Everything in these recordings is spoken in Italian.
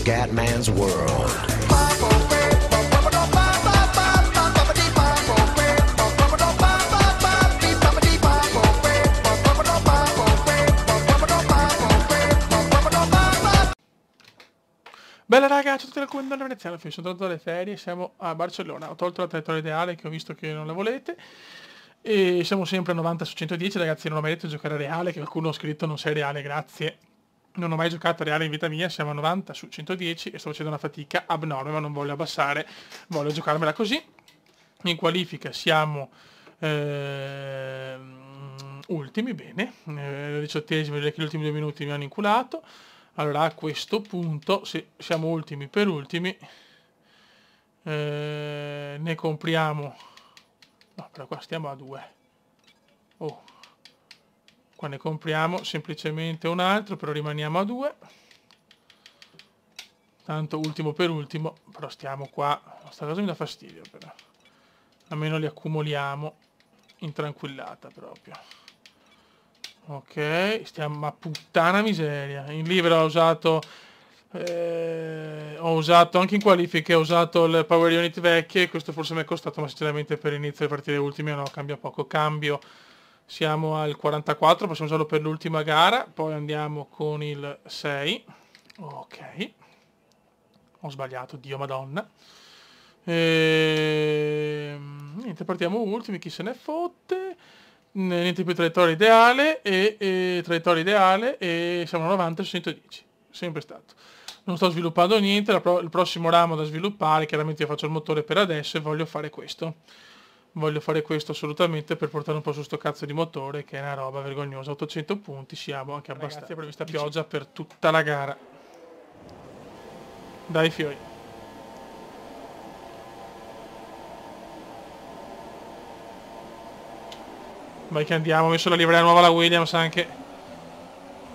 Scatman's World. Bella raga, ciao a tutti, come andando a Veneziano, sono tornato dalle ferie, siamo a Barcellona, ho tolto la traiettoria ideale che ho visto che non la volete e siamo sempre a 90 su 110, ragazzi, non ho mai detto di giocare a Reale, che qualcuno ha scritto non sei Reale, grazie, non ho mai giocato a Reale in vita mia, siamo a 90 su 110 e sto facendo una fatica abnorme, ma non voglio abbassare, voglio giocarmela così. In qualifica siamo ultimi, bene, 18esimi, direi che gli ultimi 2 minuti mi hanno inculato. Allora a questo punto, se siamo ultimi per ultimi, ne compriamo, no però qua stiamo a 2, oh, qua ne compriamo semplicemente un altro, però rimaniamo a 2, tanto ultimo per ultimo, però stiamo qua, sta cosa mi dà fastidio però, almeno li accumuliamo in tranquillata proprio. Ok, stiamo a puttana miseria. In libero ho usato anche in qualifiche, ho usato le power unit vecchie, questo forse mi è costato, ma sinceramente per l'inizio delle partite ultime no, cambia poco. Cambio, siamo al 44, possiamo usarlo per l'ultima gara, poi andiamo con il 6. Ok, ho sbagliato, Dio madonna. Niente, partiamo ultimi, chi se ne fotte. Niente più traiettoria ideale e traiettoria ideale e siamo a 90 su 110, sempre stato. Non sto sviluppando niente, il prossimo ramo da sviluppare, chiaramente io faccio il motore per adesso e voglio fare questo. Voglio fare questo assolutamente per portare un po' su sto cazzo di motore, che è una roba vergognosa. 800 punti, siamo anche abbastanza. Ragazzi, è prevista pioggia per tutta la gara. Dai fiori. Vai che andiamo, ho messo la livrea nuova alla Williams anche.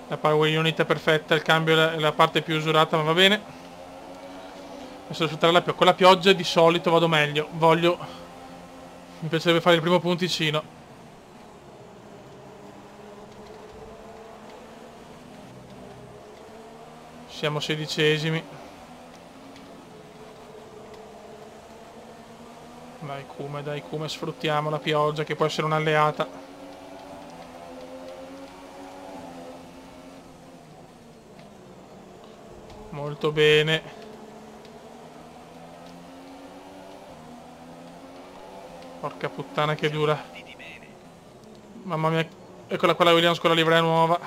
La power unit è perfetta, il cambio è la parte più usurata, ma va bene. Adesso sfruttare con la pioggia di solito vado meglio. Mi piacerebbe fare il primo punticino. Siamo 16esimi. Dai Kume, sfruttiamo la pioggia che può essere un'alleata. Molto bene. Porca puttana che dura. Mamma mia. Eccola qua la Williams con la livrea nuova.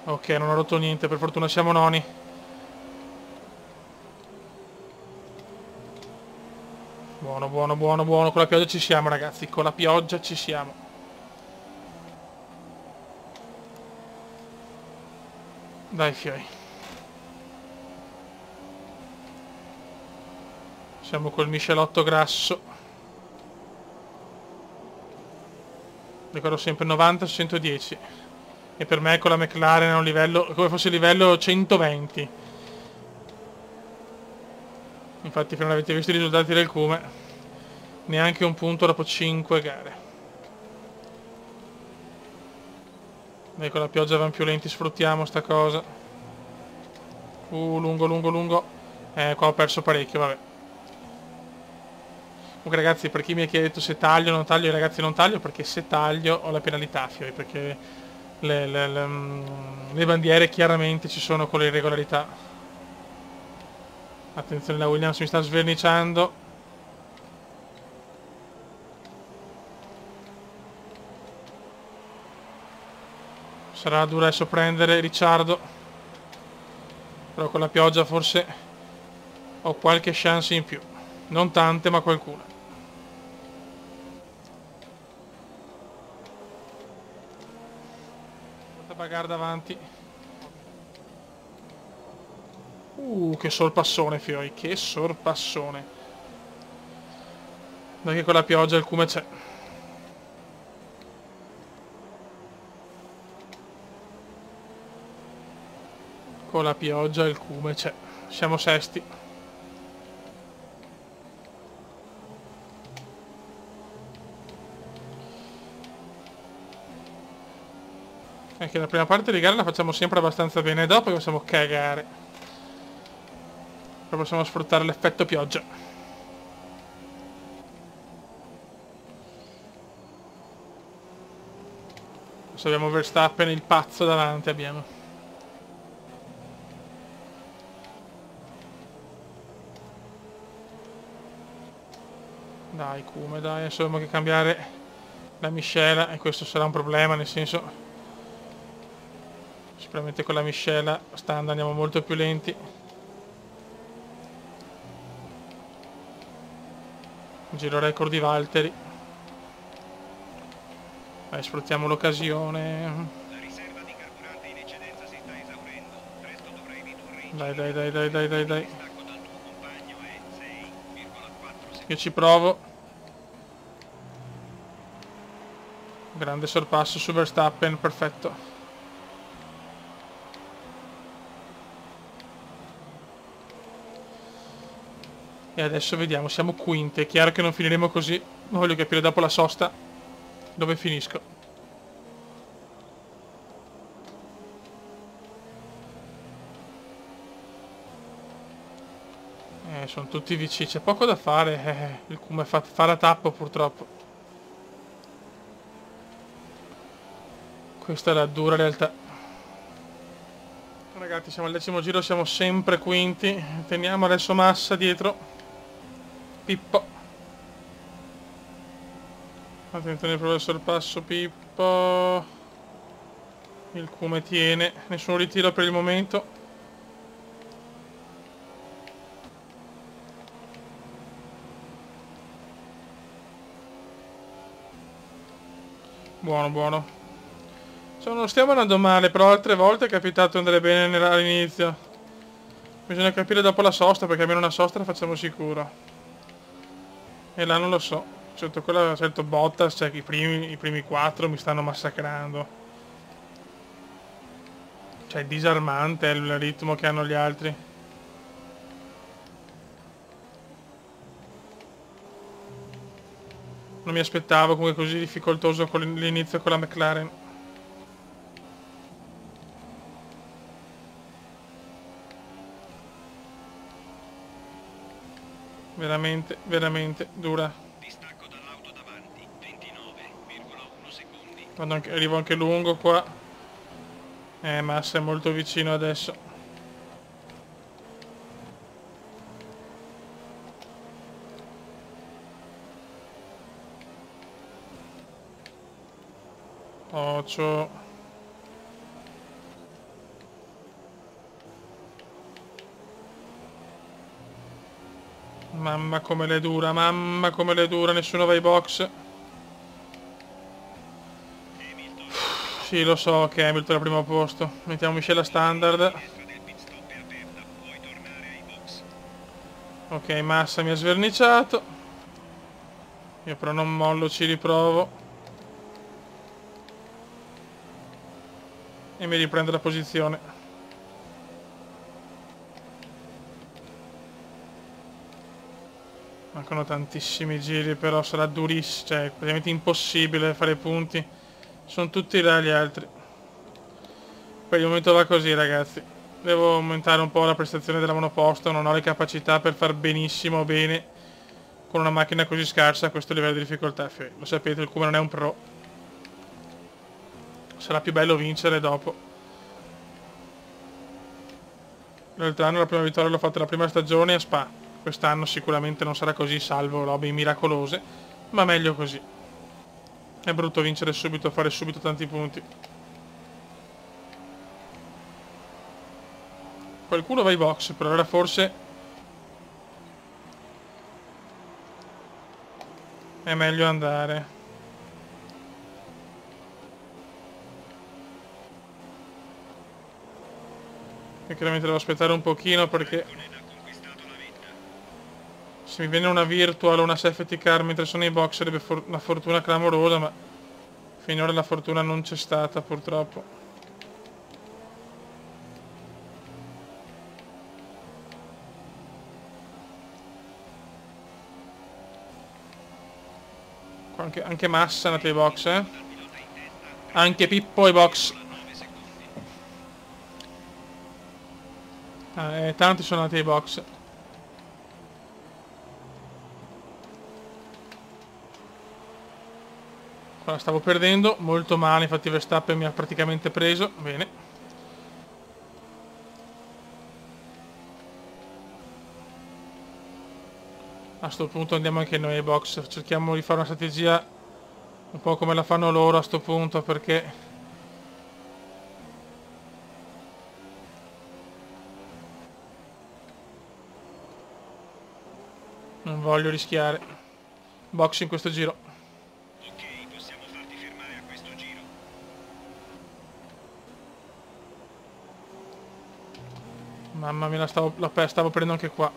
Ok, non ho rotto niente, per fortuna siamo noni. Buono, con la pioggia ci siamo ragazzi, con la pioggia ci siamo. Dai fioi. Siamo col miscelotto grasso. Ricordo sempre 90 su 110. E per me con la McLaren è un livello, come fosse livello 120. Infatti se non avete visto i risultati del Kume, neanche un punto dopo 5 gare. Dai, con la pioggia van più lenti, sfruttiamo sta cosa. Lungo. Qua ho perso parecchio, vabbè. Comunque ragazzi, per chi mi ha chiesto se taglio o non taglio, ragazzi non taglio perché se taglio ho la penalità, fioi, perché le bandiere chiaramente ci sono con le irregolarità. Attenzione, la Williams mi sta sverniciando. Sarà dura adesso prendere Ricciardo. Però con la pioggia forse ho qualche chance in più. Non tante, ma qualcuna. Bagarre davanti. Che sorpassone, fioi, che sorpassone. Dai che con la pioggia il Kume c'è. Con la pioggia il Kume c'è. Siamo sesti. Che che la prima parte di gara la facciamo sempre abbastanza bene, e dopo possiamo cagare. Poi possiamo sfruttare l'effetto pioggia. Adesso abbiamo Verstappen, il pazzo davanti abbiamo. Dai Come, dai, adesso dobbiamo che cambiare la miscela e questo sarà un problema, nel senso sicuramente con la miscela standard andiamo molto più lenti. Giro record di Valtteri. Dai, sfruttiamo l'occasione. La riserva di carburante in eccedenza si sta esaurendo. Presto dovrai ridurre in Dai. il distacco dal tuo compagno è 6,4 secondi. Io ci provo. Grande sorpasso su Verstappen, perfetto. E adesso vediamo, siamo quinte. È chiaro che non finiremo così. Ma voglio capire dopo la sosta dove finisco. Sono tutti vicini, c'è poco da fare. Il Kuma fa la tappa purtroppo. Questa è la dura realtà. Ragazzi, siamo al 10° giro, siamo sempre quinti. Teniamo adesso Massa dietro. Pippo. Attenzione, prova il sorpasso Pippo. Il Kuma tiene. Nessun ritiro per il momento. Buono. Non stiamo andando male, però altre volte è capitato andare bene all'inizio. Bisogna capire dopo la sosta, perché almeno una sosta la facciamo sicuro. E là non lo so. Certo, quella certo Bottas, cioè i primi 4 mi stanno massacrando. Cioè è disarmante il ritmo che hanno gli altri. Non mi aspettavo comunque così difficoltoso con l'inizio con la McLaren. Veramente dura. Distacco dall'auto davanti, 29,1 secondi. Arrivo anche lungo qua. Massa è molto vicino adesso. Occhio. Mamma come le dura, nessuno va ai box. Sì, lo so che Hamilton è al primo posto. Mettiamo miscela standard. Ok, Massa mi ha sverniciato. Io però non mollo, ci riprovo. E mi riprendo la posizione. Mancano tantissimi giri, però sarà durissimo, cioè praticamente impossibile fare punti. Sono tutti là gli altri. Per il momento va così, ragazzi. Devo aumentare un po' la prestazione della monoposto, non ho le capacità per far benissimo bene con una macchina così scarsa a questo livello di difficoltà. Lo sapete, il Kuma non è un pro. Sarà più bello vincere dopo. L'altro anno la prima vittoria l'ho fatta la prima stagione a Spa. Quest'anno sicuramente non sarà così, salvo robe miracolose, ma meglio così. È brutto vincere subito, fare subito tanti punti. Qualcuno va ai box, però allora forse è meglio andare. E chiaramente devo aspettare un pochino perché se mi viene una virtual o una safety car mentre sono in box sarebbe una fortuna clamorosa, ma finora la fortuna non c'è stata purtroppo. Anche Massa è andato ai box, eh? Anche Pippo ai box. Tanti sono andati ai box. Qua stavo perdendo molto male, infatti Verstappen mi ha praticamente preso. Bene. A sto punto andiamo anche noi ai box. Cerchiamo di fare una strategia un po' come la fanno loro a sto punto, perché non voglio rischiare. Box in questo giro. Ok, possiamo farti fermare a questo giro. Mamma mia, stavo prendendo anche qua.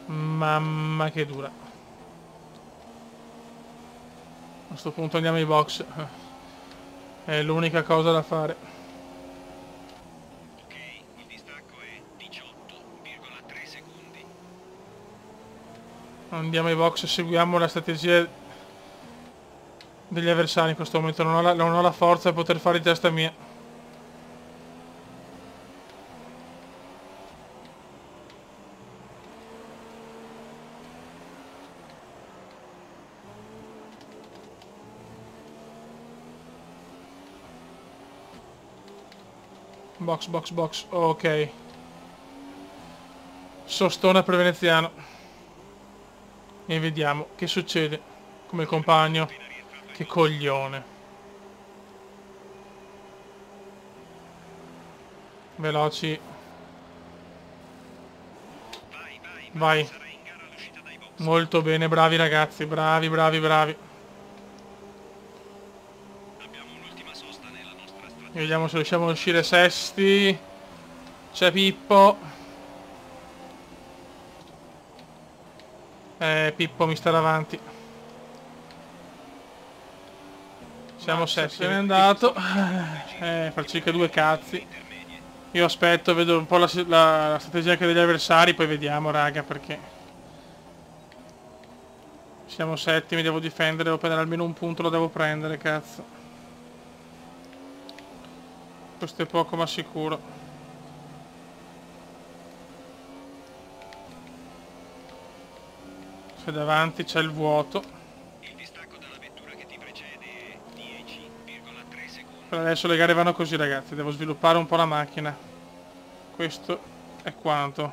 Mamma che dura. A sto punto andiamo ai box. È l'unica cosa da fare. Ok, il distacco è 18,3 secondi. Andiamo ai box, seguiamo la strategia degli avversari in questo momento. Non ho la forza per poter fare di testa mia. Box, box, box. Ok. Sostona per veneziano. E vediamo che succede. Come il compagno. Che coglione. Veloci. Vai. Sarai in gara all'uscita dai box. Molto bene, bravi ragazzi. Bravi, bravi, bravi. Abbiamo un'ultima sosta nella nostra strategia. Vediamo se riusciamo a uscire sesti. C'è Pippo. Pippo mi sta davanti. Siamo setti. Se n'è andato. Fa circa due cazzi. Io aspetto, vedo un po' la strategia anche degli avversari, poi vediamo, raga, perché siamo settimi, devo difendere, devo prendere almeno un punto, lo devo prendere, cazzo. Questo è poco ma sicuro. Se davanti c'è il vuoto. Il distacco dalla vettura che ti precede è 10,3 secondi. Per adesso le gare vanno così, ragazzi, devo sviluppare un po' la macchina. Questo è quanto.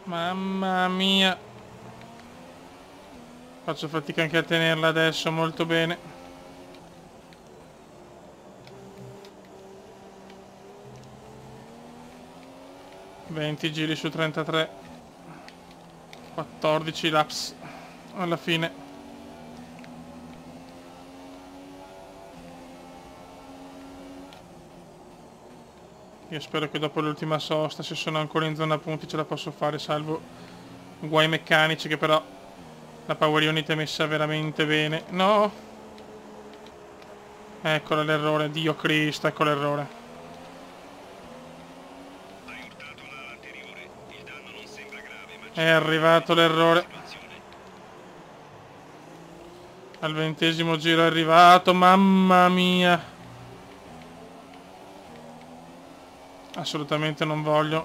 Mamma mia. Faccio fatica anche a tenerla adesso molto bene. ...20 giri su 33... ...14 laps... ...alla fine... ...io spero che dopo l'ultima sosta... ...se sono ancora in zona punti ce la posso fare... ...salvo guai meccanici che però... ...la power unit è messa veramente bene... ...no... ...eccolo l'errore... ...Dio Cristo, ecco l'errore... È arrivato l'errore. Al 20° giro è arrivato. Mamma mia. Assolutamente non voglio.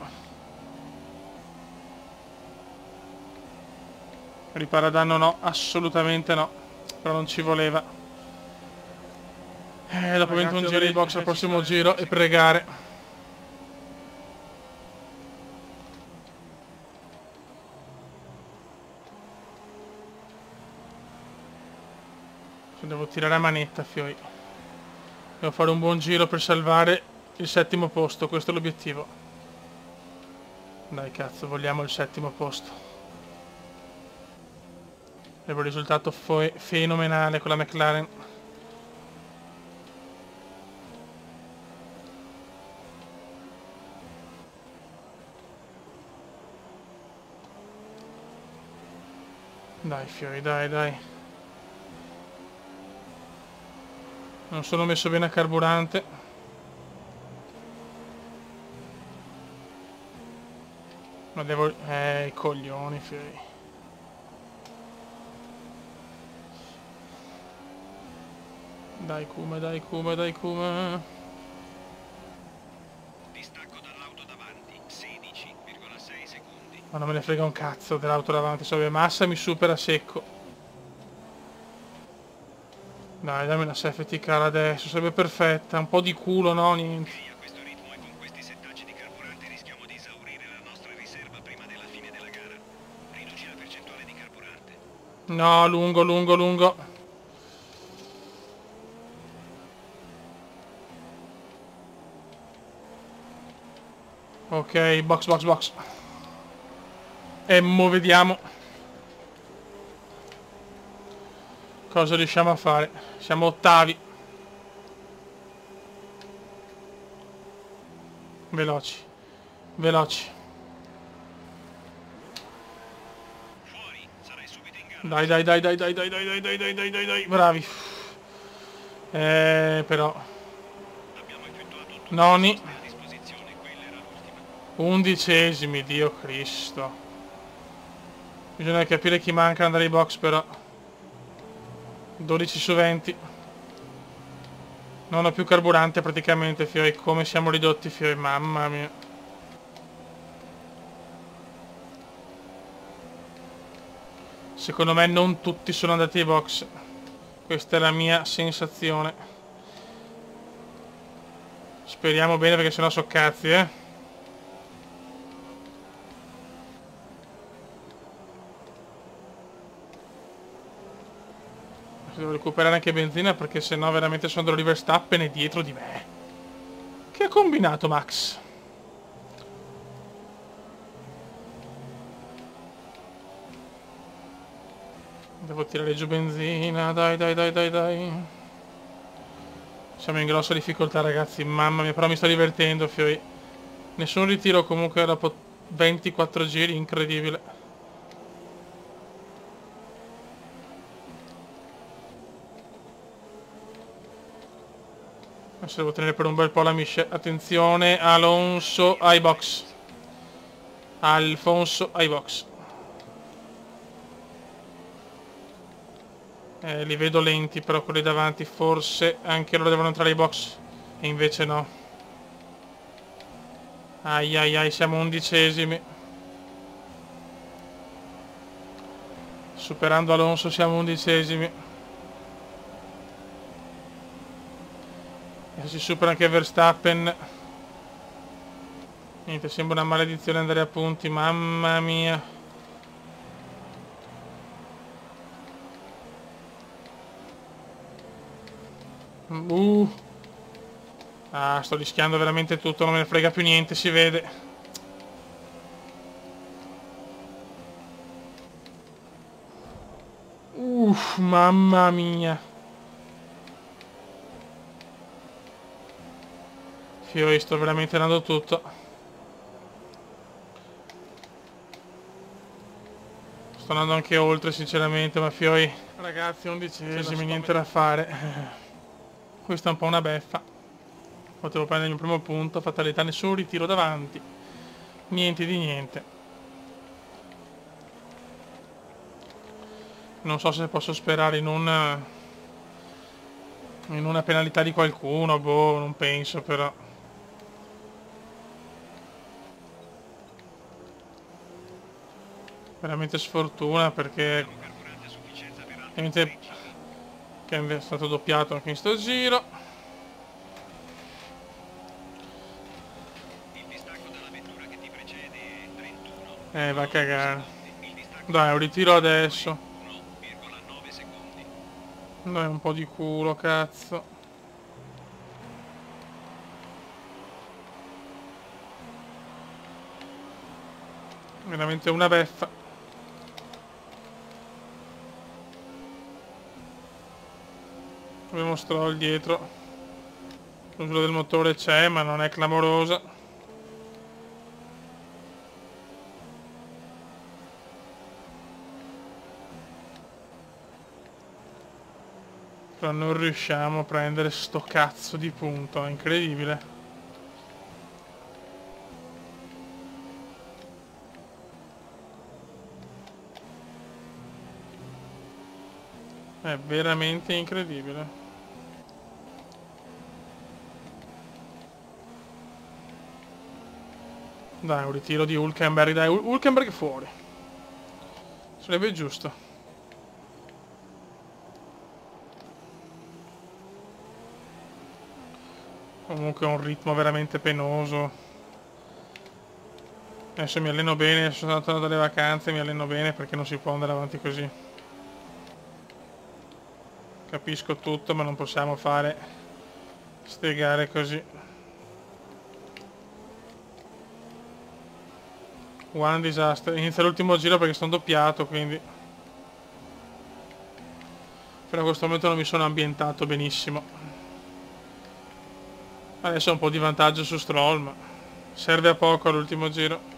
Ripara danno no. Assolutamente no. Però non ci voleva. Dopo 21 giri di box al prossimo giro e pregare. Devo tirare a manetta, fioi. Devo fare un buon giro per salvare il 7° posto, questo è l'obiettivo. Dai cazzo, vogliamo il 7° posto. Avevo un risultato fenomenale con la McLaren. Dai fioi, dai, dai. Non sono messo bene a carburante. Ma devo... i coglioni, fioi. Dai Kuma, dai Kuma, dai Kuma. Distacco dall'auto davanti, 16,6 secondi. Ma non me ne frega un cazzo dell'auto davanti, so che Massa mi supera secco. Dai, dammi una safety car adesso, sarebbe perfetta. Un po' di culo, no? Niente. Ok, a questo ritmo e con questi settaggi di carburante rischiamo di esaurire la nostra riserva prima della fine della gara. Riduci la percentuale di carburante. No, lungo, lungo, lungo. Ok, box, box, box. E mo vediamo cosa riusciamo a fare. Siamo ottavi. Veloci. Veloci. Fuori, sarai subito in gara. Dai, dai, dai, dai, dai, dai, dai, dai, dai, dai, dai, dai, dai. Bravi. Però. Abbiamo effettuato tutte le Noni. soste a disposizione, quella era l'ultima. 11esimi, Dio Cristo. Bisogna capire chi manca ad andare ai box però. 12 su 20. Non ho più carburante praticamente, fioi. Come siamo ridotti, fioi. Mamma mia. Secondo me non tutti sono andati ai box. Questa è la mia sensazione. Speriamo bene perché sennò so cazzi, Devo recuperare anche benzina perché sennò veramente sono Oliver Verstappen e dietro di me. Che ha combinato Max? Devo tirare giù benzina, dai, dai, dai, dai, dai. Siamo in grossa difficoltà, ragazzi, mamma mia, però mi sto divertendo, fioi. Nessun ritiro comunque dopo 24 giri, incredibile. Adesso devo tenere per un bel po' la miscela. Attenzione, Alonso ai box. Alfonso ai box. Li vedo lenti, però quelli davanti forse anche loro devono entrare ai box. E invece no. Ai ai ai, siamo 11esimi. Superando Alonso siamo 11esimi. E se si supera anche Verstappen. Niente, sembra una maledizione andare a punti, mamma mia. Ah, sto rischiando veramente tutto, non me ne frega più niente, si vede. Mamma mia. Fioi, sto veramente dando tutto. Sto andando anche oltre, sinceramente, ma Fioi... Ragazzi, 11esimi, niente da fare. Questa è un po' una beffa. Potevo prendere il mio primo punto, fatalità, nessun ritiro davanti. Niente di niente. Non so se posso sperare in una penalità di qualcuno, boh, non penso però. Veramente sfortuna perché ovviamente che è stato doppiato anche in sto giro. Il distacco dalla vettura che ti precede è 31. Va a cagare. Dai, un ritiro adesso. 1,9 secondi. Dai, un po' di culo, cazzo. Veramente una beffa. Abbiamo Stroll dietro. L'uso del motore c'è, ma non è clamorosa. Però non riusciamo a prendere sto cazzo di punto, è incredibile. È veramente incredibile. Dai, un ritiro di Hülkenberg, dai, Hülkenberg fuori. Sarebbe giusto. Comunque è un ritmo veramente penoso. Adesso mi alleno bene, sono andato dalle vacanze, mi alleno bene perché non si può andare avanti così. Capisco tutto, ma non possiamo fare ste gare così. One disaster. Inizia l'ultimo giro perché sono doppiato, quindi fino a questo momento non mi sono ambientato benissimo. Adesso ho un po' di vantaggio su Stroll, ma serve a poco all'ultimo giro.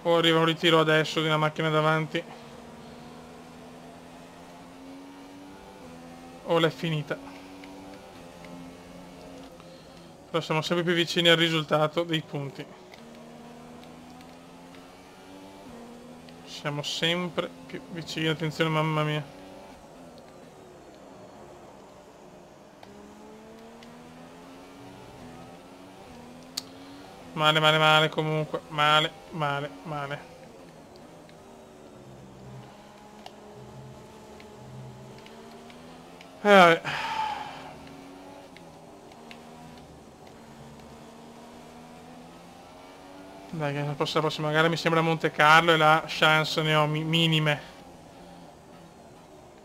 O arriva un ritiro adesso di una macchina davanti, o l'è finita. Però siamo sempre più vicini al risultato dei punti. Siamo sempre più vicini, attenzione, mamma mia. Male, male, male comunque, male, male, male. Vabbè. Dai, che la prossima gara mi sembra Monte Carlo e la chance ne ho minime.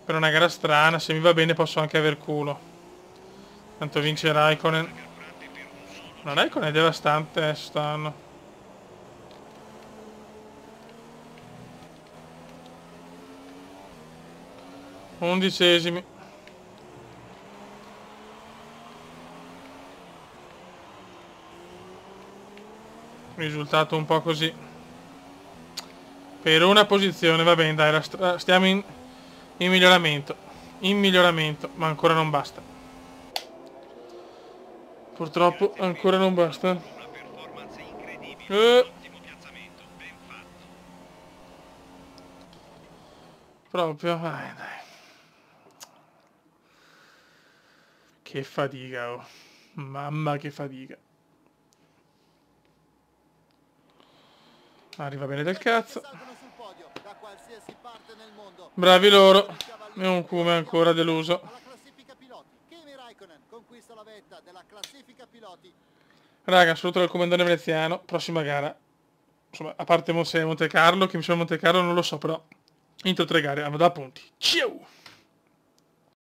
Per una gara strana, se mi va bene posso anche aver culo. Tanto vince Raikkonen. Ma Raikkonen è devastante stanno. Undicesimi. Risultato un po' così. Per una posizione, va bene, dai, stiamo in miglioramento. In miglioramento, ma ancora non basta. Purtroppo ancora non basta. Proprio, dai. Che fatica, oh. Mamma che fatica. Arriva bene del cazzo. Bravi loro. E un Kuma ancora deluso. Raga, saluto dal comandante veneziano. Prossima gara. Insomma, a parte Monte Carlo, che mi sembra Monte Carlo non lo so, però. Entro 3 gare, vado a punti. Ciao!